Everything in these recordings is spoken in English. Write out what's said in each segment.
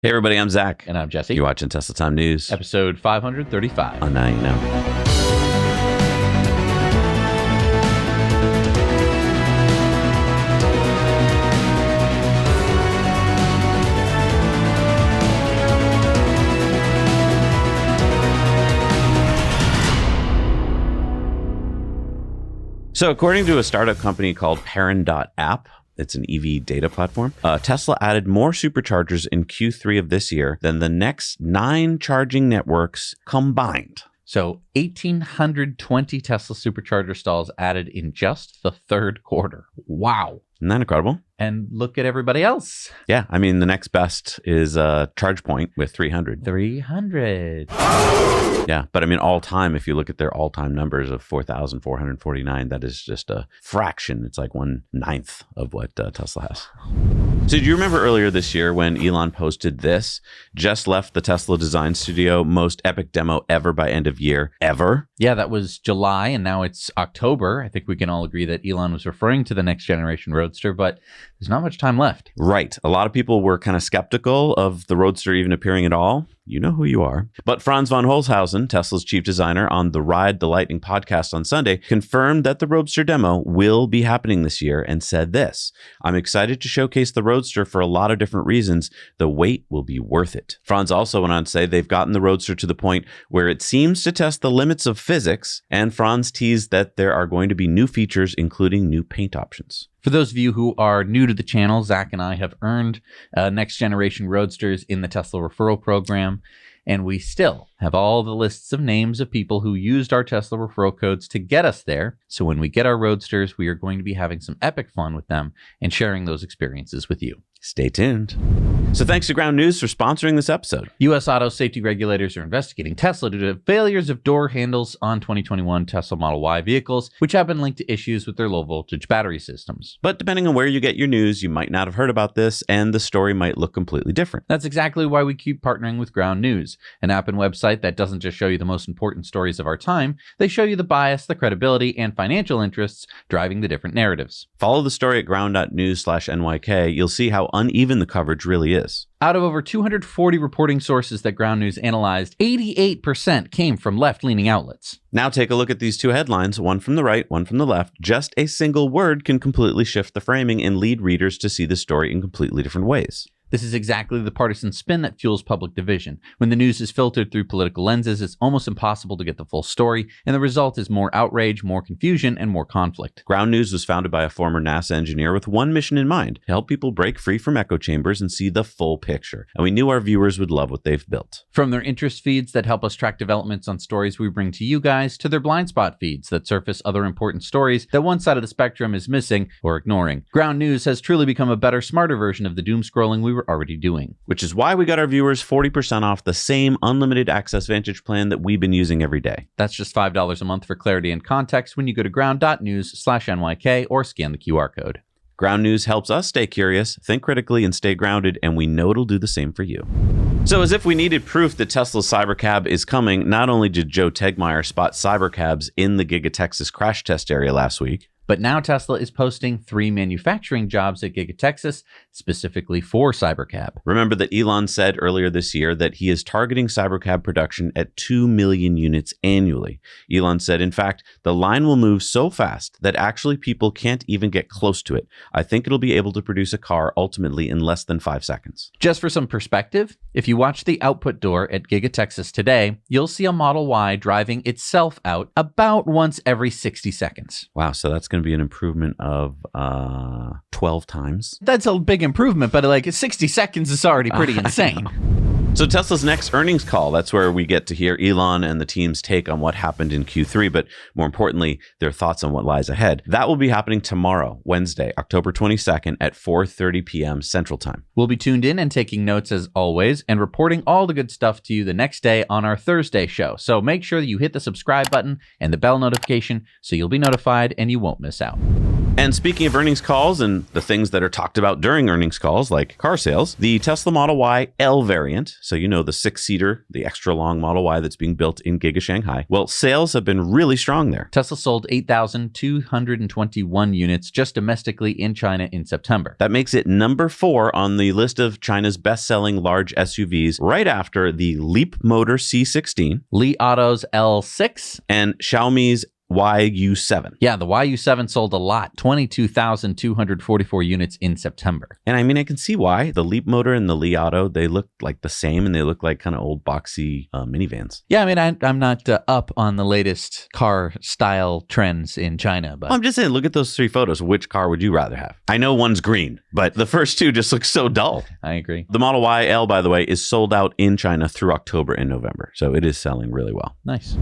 Hey everybody, I'm Zach. And I'm Jesse. You're watching Tesla Time News. Episode 535. On Now You Know. So according to a startup company called Parent.app, it's an EV data platform, Tesla added more superchargers in Q3 of this year than the next 9 charging networks combined. So 1,820 Tesla supercharger stalls added in just the third quarter. Wow. Isn't that incredible? And look at everybody else. Yeah, I mean, the next best is ChargePoint with 300. 300. Yeah, but I mean, all time, if you look at their all-time numbers of 4,449, that is just a fraction. It's like 1/9 of what Tesla has. So do you remember earlier this year when Elon posted this? Just left the Tesla design studio, most epic demo ever by end of year, ever? Yeah, that was July, and now it's October. I think we can all agree that Elon was referring to the next generation Roadster, but there's not much time left. Right. A lot of people were kind of skeptical of the Roadster even appearing at all. You know who you are. But Franz von Holzhausen, Tesla's chief designer, on the Ride the Lightning podcast on Sunday, confirmed that the Roadster demo will be happening this year and said this: "I'm excited to showcase the Roadster for a lot of different reasons. The wait will be worth it." Franz also went on to say they've gotten the Roadster to the point where it seems to test the limits of physics, and Franz teased that there are going to be new features, including new paint options. For those of you who are new to the channel, Zach and I have earned next generation Roadsters in the Tesla Referral program, and we still have all the lists of names of people who used our Tesla referral codes to get us there. So when we get our Roadsters, we are going to be having some epic fun with them and sharing those experiences with you. Stay tuned. So thanks to Ground News for sponsoring this episode. U.S. auto safety regulators are investigating Tesla due to failures of door handles on 2021 Tesla Model Y vehicles, which have been linked to issues with their low-voltage battery systems. But depending on where you get your news, you might not have heard about this, and the story might look completely different. That's exactly why we keep partnering with Ground News, an app and website that doesn't just show you the most important stories of our time, they show you the bias, the credibility, and financial interests driving the different narratives. Follow the story at ground.news/NYK. You'll see how uneven the coverage really is. Out of over 240 reporting sources that Ground News analyzed, 88% came from left-leaning outlets. Now take a look at these two headlines, one from the right, one from the left. Just a single word can completely shift the framing and lead readers to see the story in completely different ways. This is exactly the partisan spin that fuels public division. When the news is filtered through political lenses, it's almost impossible to get the full story, and the result is more outrage, more confusion, and more conflict. Ground News was founded by a former NASA engineer with one mission in mind: to help people break free from echo chambers and see the full picture. And we knew our viewers would love what they've built. From their interest feeds that help us track developments on stories we bring to you guys, to their blind spot feeds that surface other important stories that one side of the spectrum is missing or ignoring, Ground News has truly become a better, smarter version of the doom scrolling we were already doing. Which is why we got our viewers 40% off the same unlimited access Vantage plan that we've been using every day. That's just $5 a month for clarity and context when you go to ground.news/NYK or scan the QR code. Ground News helps us stay curious, think critically, and stay grounded, and we know it'll do the same for you. So as if we needed proof that Tesla's Cybercab is coming, not only did Joe Tegmeyer spot Cybercabs in the GigaTexas crash test area last week, but now Tesla is posting 3 manufacturing jobs at GigaTexas specifically for Cybercab. Remember that Elon said earlier this year that he is targeting Cybercab production at 2 million units annually. Elon said, in fact, the line will move so fast that actually people can't even get close to it. I think it'll be able to produce a car ultimately in less than 5 seconds. Just for some perspective, if you watch the output door at GigaTexas today, you'll see a Model Y driving itself out about once every 60 seconds. Wow, so that's going to be an improvement of 12 times. That's a big improvement, but like 60 seconds is already pretty insane. So Tesla's next earnings call, that's where we get to hear Elon and the team's take on what happened in Q3, but more importantly, their thoughts on what lies ahead. That will be happening tomorrow, Wednesday, October 22nd at 4:30 p.m. Central Time. We'll be tuned in and taking notes as always and reporting all the good stuff to you the next day on our Thursday show. So make sure that you hit the subscribe button and the bell notification so you'll be notified and you won't miss out. And speaking of earnings calls and the things that are talked about during earnings calls, like car sales, the Tesla Model Y L variant, so you know the 6-seater, the extra long Model Y that's being built in Giga Shanghai, well, sales have been really strong there. Tesla sold 8,221 units just domestically in China in September. That makes it number 4 on the list of China's best-selling large SUVs, right after the Leap Motor C16, Li Auto's L6, and Xiaomi's YU7. Yeah, the YU7 sold a lot, 22,244 units in September. And I mean, I can see why. The Leap Motor and the Li Auto, they look like the same, and they look like kind of old boxy minivans. Yeah, I mean, I'm not up on the latest car style trends in China, but I'm just saying, look at those 3 photos. Which car would you rather have? I know one's green, but the first 2 just look so dull. I agree. The Model Y L, by the way, is sold out in China through October and November, so it is selling really well. Nice.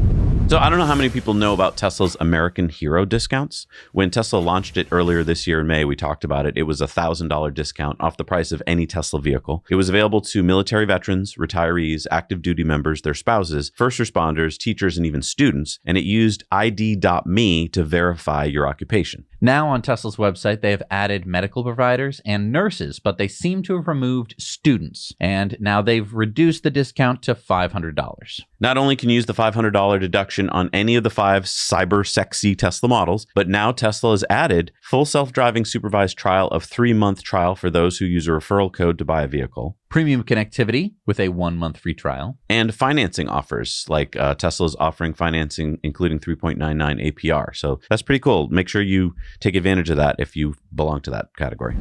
So I don't know how many people know about Tesla's American Hero discounts. When Tesla launched it earlier this year in May, we talked about it. It was a $1,000 discount off the price of any Tesla vehicle. It was available to military veterans, retirees, active duty members, their spouses, first responders, teachers, and even students. And it used ID.me to verify your occupation. Now on Tesla's website, they have added medical providers and nurses, but they seem to have removed students. And now they've reduced the discount to $500. Not only can you use the $500 deduction on any of the 5 cyber sexy Tesla models, but now Tesla has added full self-driving supervised trial of 3-month trial for those who use a referral code to buy a vehicle. Premium connectivity with a 1-month free trial. And financing offers, like Tesla's offering financing, including 3.99 APR. So that's pretty cool. Make sure you take advantage of that if you belong to that category.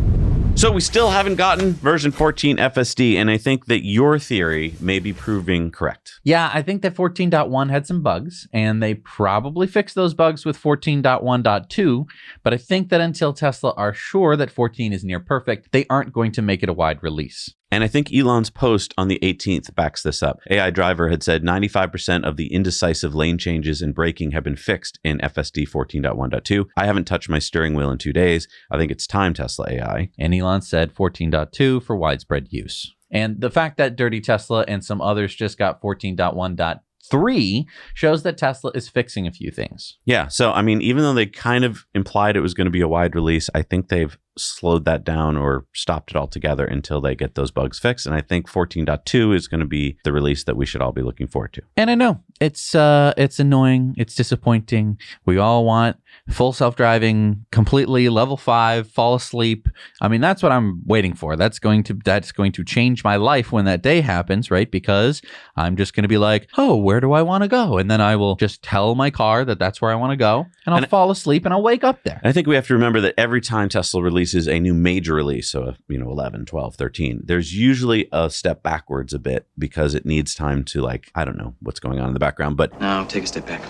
So we still haven't gotten version 14 FSD, and I think that your theory may be proving correct. Yeah, I think that 14.1 had some bugs, and they probably fixed those bugs with 14.1.2, but I think that until Tesla are sure that 14 is near perfect, they aren't going to make it a wide release. And I think Elon's post on the 18th backs this up. AI Driver had said 95% of the indecisive lane changes and braking have been fixed in FSD 14.1.2. I haven't touched my steering wheel in 2 days. I think it's time, Tesla AI. And Elon said 14.2 for widespread use. And the fact that Dirty Tesla and some others just got 14.1.3 shows that Tesla is fixing a few things. Yeah. So, I mean, even though they kind of implied it was going to be a wide release, I think they've slowed that down or stopped it altogether until they get those bugs fixed. And I think 14.2 is going to be the release that we should all be looking forward to. And I know it's annoying. It's disappointing. We all want full self-driving, completely level 5, fall asleep. I mean, that's what I'm waiting for. That's going to change my life when that day happens, right? Because I'm just going to be like, oh, where do I want to go? And then I will just tell my car that that's where I want to go, and I'll fall asleep and I'll wake up there. I think we have to remember that every time Tesla releases a new major release, so 11, 12, 13, there's usually a step backwards a bit because it needs time to, I don't know what's going on in the background, but now take a step back,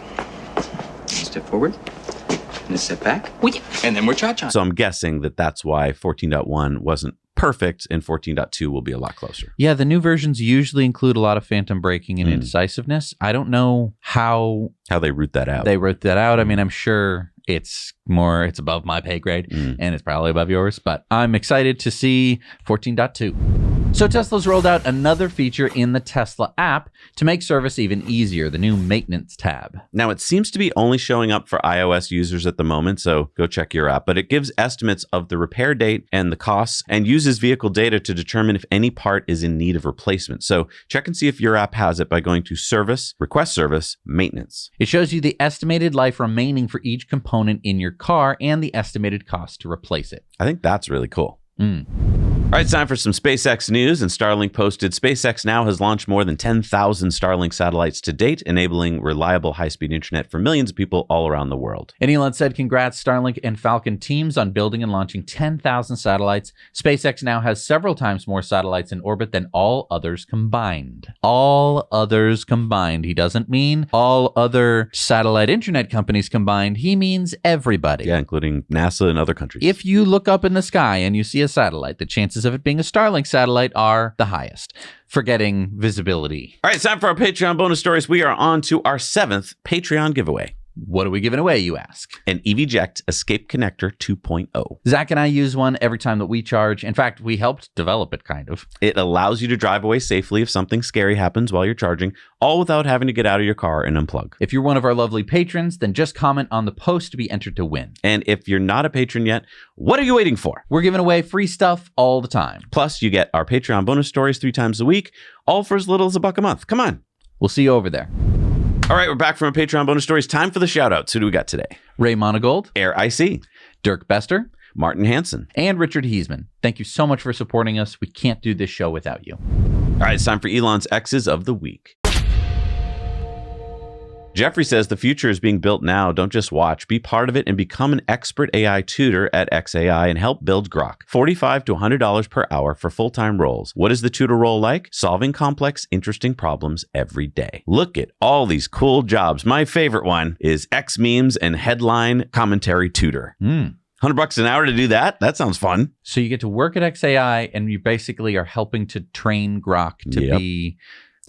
a step forward, and a step back, and then we're cha-cha. So I'm guessing that that's why 14.1 wasn't perfect and 14.2 will be a lot closer. Yeah, the new versions usually include a lot of phantom braking and indecisiveness. I don't know how they root that out. They wrote that out. I mean, I'm sure it's above my pay grade and it's probably above yours, but I'm excited to see 14.2. So Tesla's rolled out another feature in the Tesla app to make service even easier, the new maintenance tab. Now, it seems to be only showing up for iOS users at the moment, so go check your app, but it gives estimates of the repair date and the costs and uses vehicle data to determine if any part is in need of replacement. So check and see if your app has it by going to Service, Request Service, Maintenance. It shows you the estimated life remaining for each component in your car and the estimated cost to replace it. I think that's really cool. All right, it's time for some SpaceX news, and Starlink posted SpaceX now has launched more than 10,000 Starlink satellites to date, enabling reliable high-speed internet for millions of people all around the world. And Elon said, congrats Starlink and Falcon teams on building and launching 10,000 satellites. SpaceX now has several times more satellites in orbit than all others combined. All others combined. He doesn't mean all other satellite internet companies combined. He means everybody. Yeah, including NASA and other countries. If you look up in the sky and you see a satellite, the chances of it being a Starlink satellite are the highest, forgetting visibility. All right, it's time for our Patreon bonus stories. We are on to our 7th Patreon giveaway. What are we giving away, you ask? An EVJect Escape Connector 2.0. Zach and I use one every time that we charge. In fact, we helped develop it, kind of. It allows you to drive away safely if something scary happens while you're charging, all without having to get out of your car and unplug. If you're one of our lovely patrons, then just comment on the post to be entered to win. And if you're not a patron yet, what are you waiting for? We're giving away free stuff all the time. Plus, you get our Patreon bonus stories 3 times a week, all for as little as $1 a month. Come on. We'll see you over there. All right, we're back from our Patreon bonus stories. Time for the shout-outs. Who do we got today? Ray Monagold, Air IC, Dirk Bester, Martin Hansen, and Richard Heisman. Thank you so much for supporting us. We can't do this show without you. All right, it's time for Elon's X's of the week. Jeffrey says the future is being built now. Don't just watch. Be part of it and become an expert AI tutor at XAI and help build Grok. $45 to $100 per hour for full-time roles. What is the tutor role like? Solving complex, interesting problems every day. Look at all these cool jobs. My favorite one is X memes and headline commentary tutor. $100 an hour to do that? That sounds fun. So you get to work at XAI and you basically are helping to train Grok to be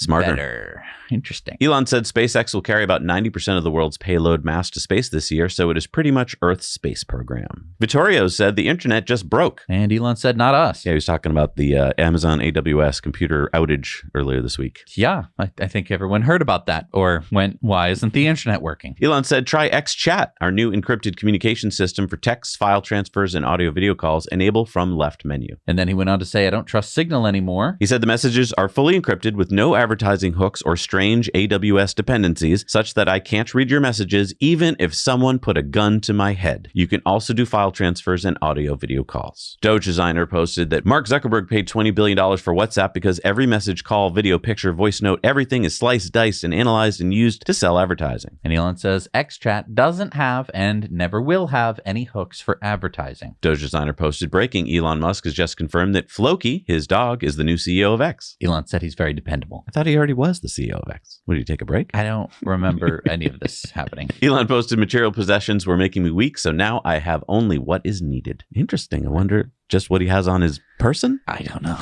smarter. Better. Interesting. Elon said SpaceX will carry about 90% of the world's payload mass to space this year, so it is pretty much Earth's space program. Vittorio said the internet just broke. And Elon said, not us. Yeah, he was talking about the Amazon AWS computer outage earlier this week. Yeah, I think everyone heard about that or went, why isn't the internet working? Elon said, try XChat, our new encrypted communication system for text, file transfers, and audio video calls, enable from left menu. And then he went on to say, I don't trust Signal anymore. He said the messages are fully encrypted with no advertising hooks or strange AWS dependencies, such that I can't read your messages even if someone put a gun to my head. You can also do file transfers and audio video calls. Doge Designer posted that Mark Zuckerberg paid $20 billion for WhatsApp because every message, call, video, picture, voice note, everything is sliced, diced, and analyzed and used to sell advertising. And Elon says XChat doesn't have and never will have any hooks for advertising. Doge Designer posted breaking. Elon Musk has just confirmed that Floki, his dog, is the new CEO of X. Elon said he's very dependable. I thought he already was the CEO of X. What, did he take a break? I don't remember any of this happening. Elon posted material possessions were making me weak, so now I have only what is needed. Interesting. I wonder just what he has on his person? I don't know.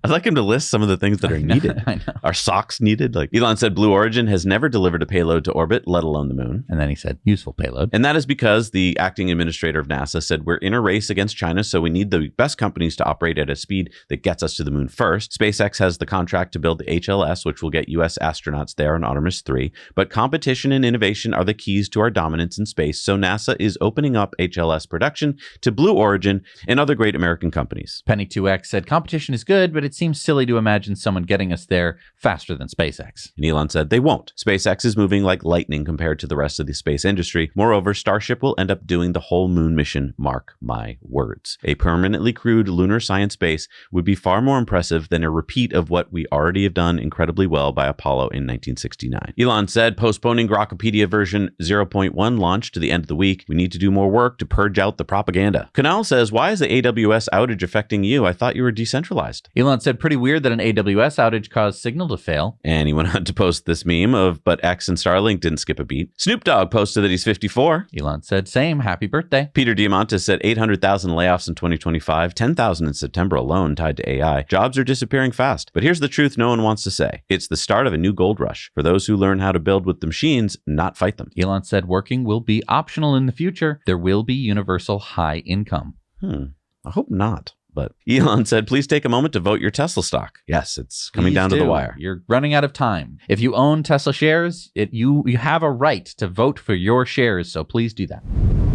I'd like him to list some of the things that are needed. I know. Are socks needed? Like Elon said, Blue Origin has never delivered a payload to orbit, let alone the moon. And then he said, useful payload. And that is because the acting administrator of NASA said, we're in a race against China, so we need the best companies to operate at a speed that gets us to the moon first. SpaceX has the contract to build the HLS, which will get U.S. astronauts there on Artemis 3. But competition and innovation are the keys to our dominance in space, so NASA is opening up HLS production to Blue Origin and other great American companies. Penny2X said, competition is good, but it seems silly to imagine someone getting us there faster than SpaceX. And Elon said they won't. SpaceX is moving like lightning compared to the rest of the space industry. Moreover, Starship will end up doing the whole moon mission, mark my words. A permanently crewed lunar science base would be far more impressive than a repeat of what we already have done incredibly well by Apollo in 1969. Elon said, postponing Grokpedia version 0.1 launch to the end of the week. We need to do more work to purge out the propaganda. Canal says, why is the AWS outage affecting you? I thought you were decentralized. Elon said, pretty weird that an AWS outage caused Signal to fail. And he went on to post this meme of, but X and Starlink didn't skip a beat. Snoop Dogg posted that he's 54. Elon said, same, happy birthday. Peter Diamandis said 800,000 layoffs in 2025, 10,000 in September alone tied to AI. Jobs are disappearing fast. But here's the truth no one wants to say. It's the start of a new gold rush for those who learn how to build with the machines, not fight them. Elon said working will be optional in the future. There will be universal high income. I hope not. But Elon said, please take a moment to vote your Tesla stock. Yes, it's coming down to the wire. You're running out of time. If you own Tesla shares, you have a right to vote for your shares, so please do that.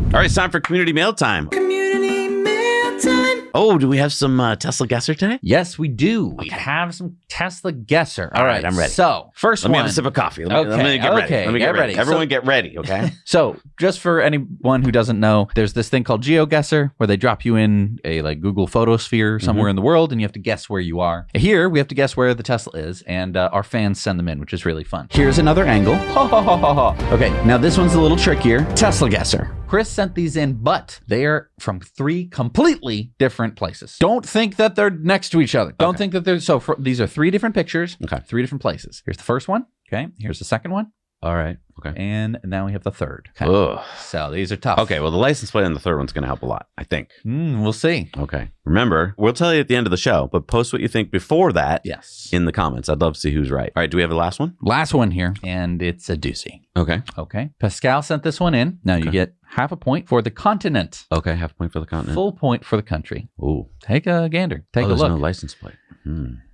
All right, it's time for community mail time. Community mail time. Oh, do we have some Tesla guesser today? Yes, we do. We have some Tesla guesser. All right, I'm ready. So, first Let one. me have a sip of coffee. Let me get ready. Let me get ready. Everyone get ready, okay? So, just for anyone who doesn't know, there's this thing called GeoGuessr where they drop you in a Google photosphere somewhere in the world and you have to guess where you are. Here, we have to guess where the Tesla is, and our fans send them in, which is really fun. Here's another angle. Okay, now this one's a little trickier. Tesla guesser. Chris sent these in, but they are from 3 completely different places. Don't think that they're next to each other. Don't think that they're... these are 3 different pictures. Okay. 3 different places. Here's the first one. Okay. Here's the second one. All right. Okay. And now we have the third. Okay. Ugh. So these are tough. Okay, well, the license plate on the third one's going to help a lot, I think. We'll see. Okay. Remember, we'll tell you at the end of the show, but post what you think before that Yes. in the comments. I'd love to see who's right. All right, do we have the last one? Last one here, and it's a doozy. Okay. Okay. Pascal sent this one in. Now you get half a point for the continent. Okay, half a point for the continent. Full point for the country. Ooh. Take a gander. Take a there's look. no license plate.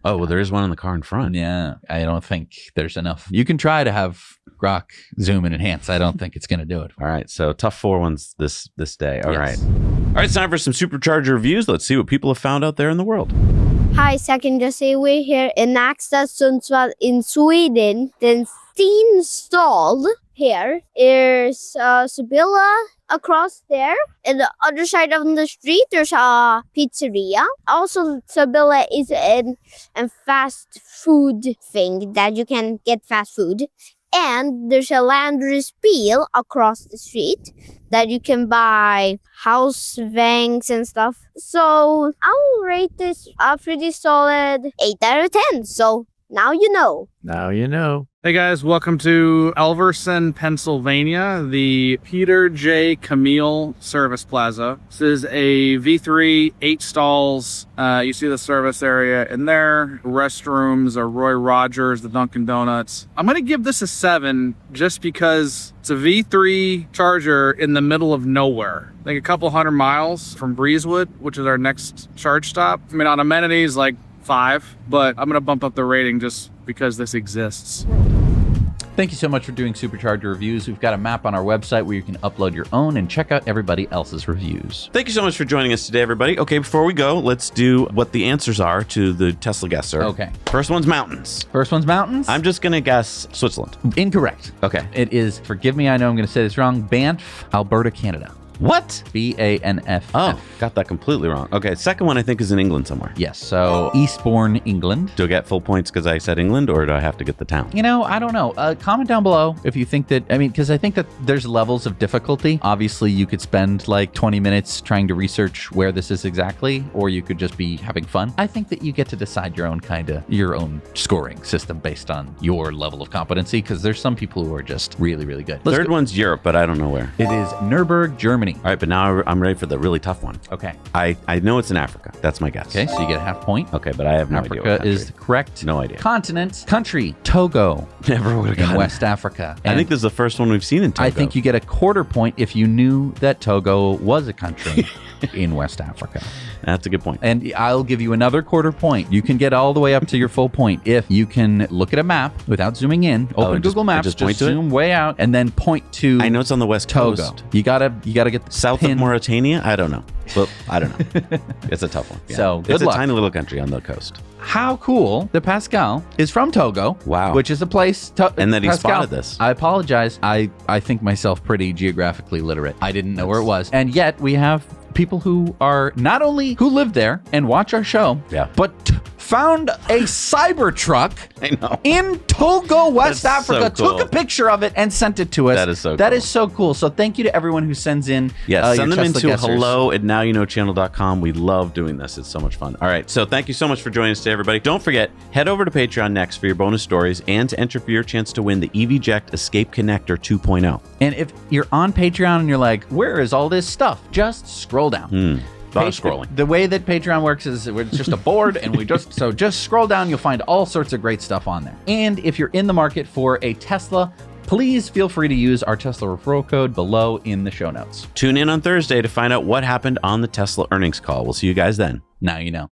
Oh, well, there is one in the car in front. Yeah, I don't think there's enough. You can try to have Grok zoom and enhance. I don't think it's going to do it. All right, so tough 4 ones this day. All right. Yes. All right, it's time for some Supercharger reviews. Let's see what people have found out there in the world. Hi, second just say we're here in Nacksta, Sundsvall in Sweden. Then installed here is Sibylla across there. And the other side of the street, there's a pizzeria. Also, Sibylla is a fast food thing that you can get fast food. And there's a Landryspiel across the street that you can buy house vangs and stuff. So I'll rate this a pretty solid 8 out of 10. So now you know. Now you know. Hey guys, welcome to Elverson, Pennsylvania, the Peter J. Camille Service Plaza. This is a V3, 8 stalls. You see the service area in there. Restrooms are Roy Rogers, the Dunkin' Donuts. I'm going to give this a 7 just because it's a V3 charger in the middle of nowhere. Like a couple 100 miles from Breezewood, which is our next charge stop. I mean, on amenities, like 5, but I'm going to bump up the rating just because this exists. Thank you so much for doing Supercharger Reviews. We've got a map on our website where you can upload your own and check out everybody else's reviews. Thank you so much for joining us today, everybody. Okay, before we go, let's do what the answers are to the Tesla guesser. Okay. First one's mountains. First one's mountains. I'm just going to guess Switzerland. Incorrect. Okay. It is, forgive me, I know I'm going to say this wrong, Banff, Alberta, Canada. What? Banff. Oh, got that completely wrong. Okay, second one I think is in England somewhere. Yes, so Eastbourne, England. Do I get full points because I said England, or do I have to get the town? You know, I don't know. Comment down below if you think that, I mean, because I think that there's levels of difficulty. Obviously, you could spend like 20 minutes trying to research where this is exactly, or you could just be having fun. I think that you get to decide your own scoring system based on your level of competency, because there's some people who are just really, really good. Third one's Europe, but I don't know where. It is Nuremberg, Germany. All right, but now I'm ready for the really tough one. Okay. I know it's in Africa. That's my guess. Okay, so you get a half point. Okay, but I have no idea. what Africa country. is the correct No idea. continent. Country, Togo. Never would have In gotten West Africa. I think this is the first one we've seen in Togo. I think you get a quarter point if you knew that Togo was a country in West Africa. That's a good point. And I'll give you another quarter point. You can get all the way up to your full point if you can look at a map without zooming in, open Google Maps, just point to it? zoom way out, and then point to I know it's on the West Togo. Coast. You gotta get the South pin. of Mauritania? I don't know. Well, I don't know. It's a tough one. Yeah. So, good it's luck. a tiny little country on the coast. How cool that Pascal is from Togo. Wow. Which is a place. And that he Pascal, spotted this. I apologize. I think myself pretty geographically literate. I didn't know where it was. And yet we have people who are not only who live there and watch our show, Yeah. but found a Cybertruck I know. in Togo, West That's so Africa, cool. took a picture of it and sent it to us. That is so That cool. is so cool. So thank you to everyone who sends in Yes, send your them Tesla into guessers. hello@nowyouknowchannel.com. We love doing this. It's so much fun. All right, so thank you so much for joining us today, everybody. Don't forget, head over to Patreon next for your bonus stories and to enter for your chance to win the EVJect Escape Connector 2.0. And if you're on Patreon and you're like, where is all this stuff? Just scroll down. A lot of scrolling. The way that Patreon works is it's just a board, and just scroll down. You'll find all sorts of great stuff on there. And if you're in the market for a Tesla, please feel free to use our Tesla referral code below in the show notes. Tune in on Thursday to find out what happened on the Tesla earnings call. We'll see you guys then. Now you know.